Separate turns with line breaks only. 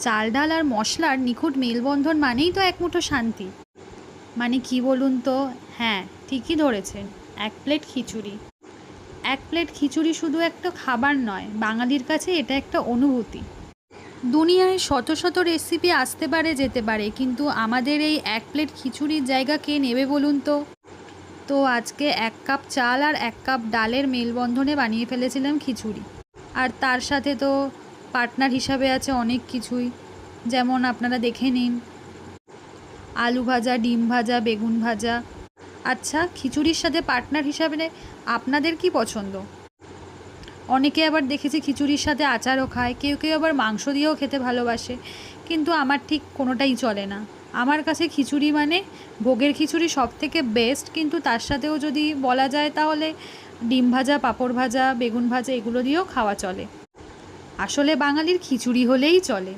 চাল ডাল আর মশলার নিখুঁত মেলবন্ধন মানেই তো এক মুঠো শান্তি। মানে কি বলুন তো? হ্যাঁ, ঠিকই ধরেছেন। এক প্লেট খিচুড়ি। এক প্লেট খিচুড়ি শুধু একটা খাবার নয়, বাঙালির কাছে এটা একটা অনুভূতি। দুনিয়ায় শত শত রেসিপি আসতে পারে যেতে পারে, কিন্তু আমাদের এই এক প্লেট খিচুড়ির জায়গা কে নেবে বলুন তো? তো আজকে 1 কাপ চাল আর 1 কাপ ডালের মেলবন্ধনে বানিয়ে ফেলেছিলাম খিচুড়ি। আর তার সাথে তো পার্টনার হিসাবে আছে অনেক কিছুই, যেমন আপনারা দেখে নিন, আলু ভাজা, ডিম ভাজা, বেগুন ভাজা। আচ্ছা, খিচুড়ির সাথে পার্টনার হিসাবে আপনাদের কি পছন্দ? অনেকে আবার দেখেছি খিচুড়ির সাথে আচারও খায়, কেউ কেউ আবার মাংস দিয়েও খেতে ভালোবাসে, কিন্তু আমার ঠিক কোনোটাই চলে না। আমার কাছে খিচুড়ি মানে ভোগের খিচুড়ি সব থেকে বেস্ট, কিন্তু তার সাথেও যদি বলা যায় তাহলে ডিম ভাজা, পাঁপড় ভাজা, বেগুন ভাজা এগুলো দিয়েও খাওয়া চলে। আসলে বাঙালির খিচুড়ি হলেই চলে।